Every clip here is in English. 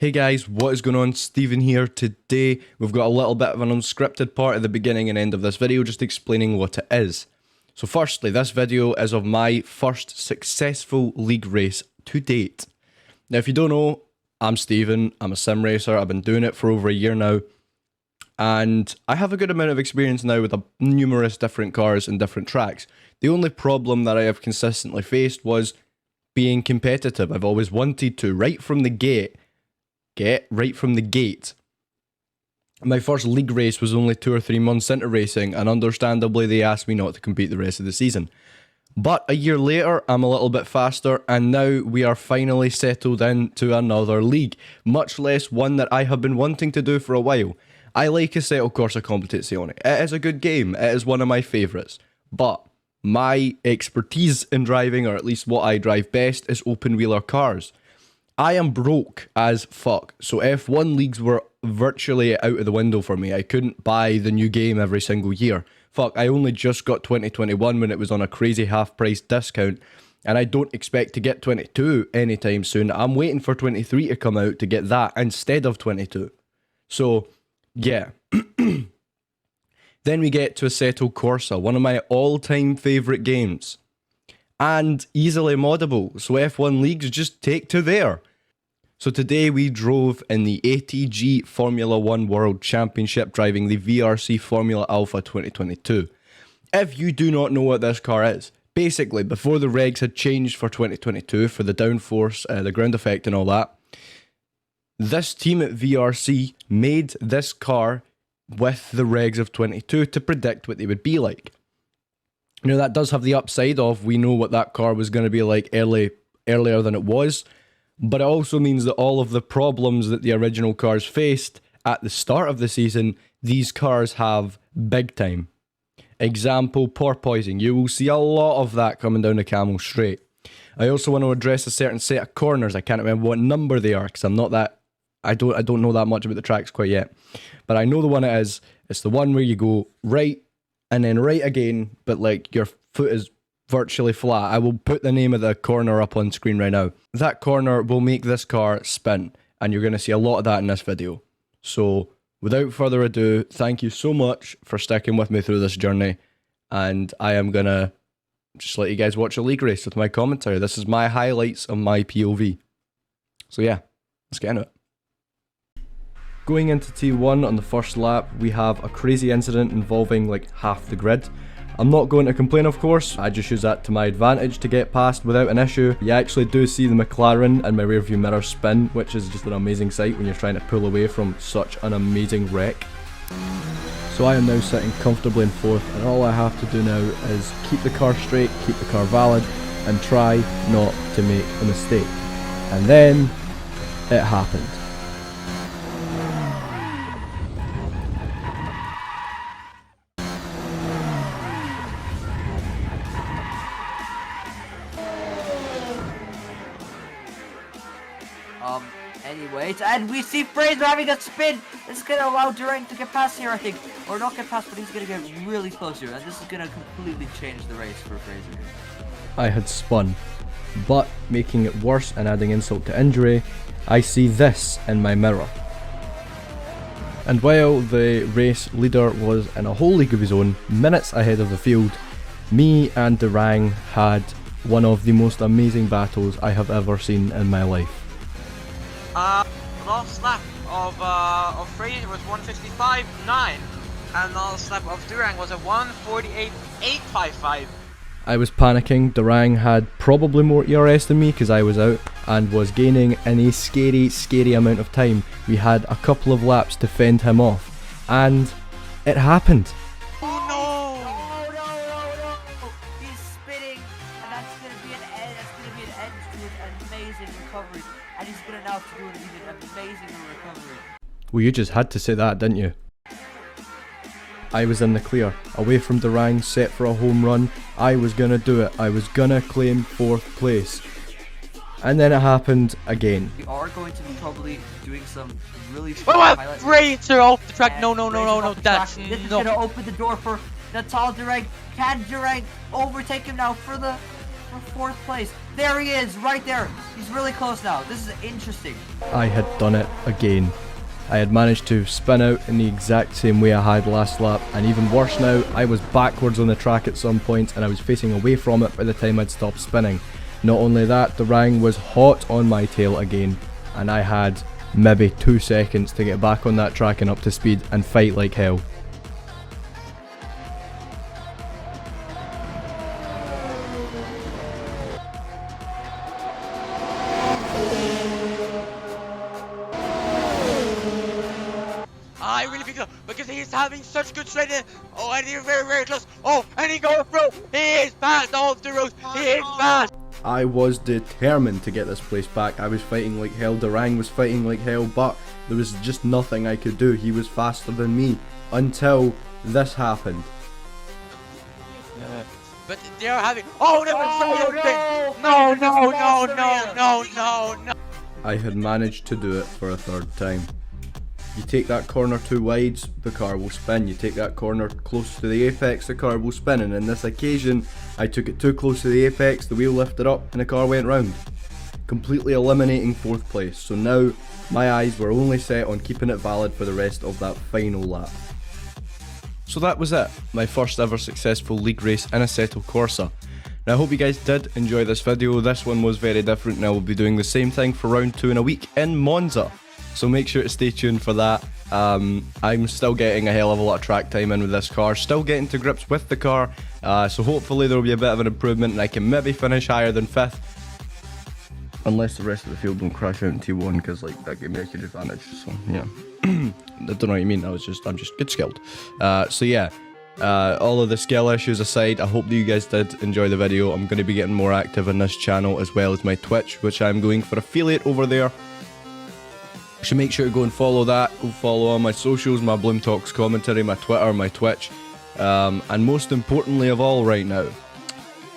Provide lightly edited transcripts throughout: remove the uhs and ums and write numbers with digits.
Hey guys, what is going on? Steven here. Today we've got a little bit of an unscripted part at the beginning and end of this video, just explaining what it is. So firstly, this video is of my first successful league race to date. Now if you don't know, I'm Steven, I'm a sim racer, I've been doing it for over a year now. And I have a good amount of experience now with numerous different cars and different tracks. The only problem that I have consistently faced was being competitive. I've always wanted to, right from the gate. My first league race was only 2 or 3 months into racing, and understandably they asked me not to compete the rest of the season. But a year later, I'm a little bit faster, and now we are finally settled into another league, much less one that I have been wanting to do for a while. I like Assetto Corsa Competizione. It is a good game, it is one of my favourites, but my expertise in driving, or at least what I drive best, is open wheeler cars. I am broke as fuck, so F1 leagues were virtually out of the window for me. I couldn't buy the new game every single year. Fuck, I only just got 2021 when it was on a crazy half-price discount, and I don't expect to get 22 anytime soon. I'm waiting for 23 to come out to get that instead of 22. So, yeah. Then we get to Assetto Corsa, one of my all-time favourite games. And easily moddable, so F1 leagues just take to there. So today we drove in the ATG Formula 1 World Championship, driving the VRC Formula Alpha 2022. If you do not know what this car is, basically before the regs had changed for 2022 for the downforce, the ground effect and all that, this team at VRC made this car with the regs of 22 to predict what they would be like. Now that does have the upside of we know what that car was going to be like earlier than it was, but it also means that all of the problems that the original cars faced at the start of the season, these cars have big time. Example, porpoising. You will see a lot of that coming down the Camel Straight. I also want to address a certain set of corners. I can't remember what number they are because I don't know that much about the tracks quite yet. But I know the one it is. It's the one where you go right and then right again, but like your foot is virtually flat. I will put the name of the corner up on screen right now. That corner will make this car spin, and you're going to see a lot of that in this video. So without further ado, thank you so much for sticking with me through this journey, and I am going to just let you guys watch a league race with my commentary. This is my highlights of my POV. So yeah, let's get into it. Going into T1 on the first lap, we have a crazy incident involving like half the grid. I'm not going to complain, of course. I just use that to my advantage to get past without an issue. You actually do see the McLaren and my rearview mirror spin, which is just an amazing sight when you're trying to pull away from such an amazing wreck. So I am now sitting comfortably in fourth, and all I have to do now is keep the car straight, keep the car valid, and try not to make a mistake. And then it happened. Anyways, and we see Fraser having a spin. This is gonna allow Durant to get past here, I think. Or not get past, but he's gonna get really close here. And this is gonna completely change the race for Fraser. I had spun, but making it worse and adding insult to injury, I see this in my mirror. And while the race leader was in a whole league of his own, minutes ahead of the field, me and Durang had one of the most amazing battles I have ever seen in my life. Last lap of Fraser was 155.9, and the last lap of Durang was a 148.855. I was panicking. Durang had probably more ERS than me because I was out and was gaining in a scary amount of time. We had a couple of laps to fend him off, and it happened. Oh no! Oh no! He's spinning, and that's gonna be an end. That's gonna be an end to an amazing recovery, and he's gonna now do an even amazing recovery. Well, you just had to say that, didn't you? I was in the clear, away from Durang, set for a home run. I was gonna do it. I was gonna claim 4th place. And then it happened again. We are going to be probably doing some really Wait, Fraser off the track! No, that's This is no. gonna open the door for Natal Durang. Can Durang overtake him now for the for 4th place. There he is, right there. He's really close now. This is interesting. I had done it again. I had managed to spin out in the exact same way I had last lap, and even worse now, I was backwards on the track at some point and I was facing away from it by the time I'd stopped spinning. Not only that, the Rang was hot on my tail again, and I had maybe 2 seconds to get back on that track and up to speed and fight like hell. I really think so, because he's having such good straight. Oh, and he's very, very close. Oh, and he goes through. He is fast off the road. He is fast. I was determined to get this place back. I was fighting like hell, Durang was fighting like hell, but there was just nothing I could do. He was faster than me until this happened. But they are having. Oh, no, no. I had managed to do it for a 3rd time. You take that corner too wide, the car will spin. You take that corner close to the apex, the car will spin. And in this occasion, I took it too close to the apex, the wheel lifted up, and the car went round, completely eliminating 4th place. So now, my eyes were only set on keeping it valid for the rest of that final lap. So that was it, my first ever successful league race in Assetto Corsa. Now I hope you guys did enjoy this video. This one was very different, and I will be doing the same thing for round 2 in a week in Monza. So make sure to stay tuned for that. I'm still getting a hell of a lot of track time in with this car, still getting to grips with the car, so hopefully there will be a bit of an improvement and I can maybe finish higher than 5th. Unless the rest of the field don't crash out in T1, because like that gave me a huge advantage, so yeah. I don't know what you mean, I'm just good skilled. So yeah, all of the skill issues aside, I hope that you guys did enjoy the video. I'm going to be getting more active on this channel as well as my Twitch, which I'm going for affiliate over there. So make sure to go and follow that, go follow all my socials, my Bloom Talks commentary, my Twitter, my Twitch, and most importantly of all right now,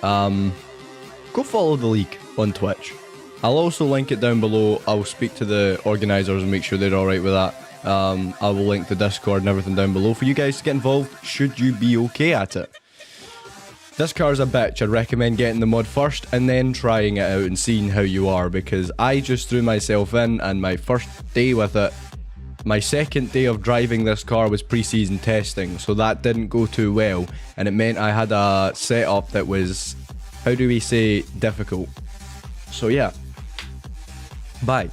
go follow the league on Twitch. I'll also link it down below. I'll speak to the organisers and make sure they're alright with that. I will link the Discord and everything down below for you guys to get involved should you be okay at it. This car's a bitch. I'd recommend getting the mod first and then trying it out and seeing how you are, because I just threw myself in, and my first day with it, my 2nd day of driving this car was pre-season testing, so that didn't go too well, and it meant I had a setup that was, how do we say, difficult. So yeah, bye.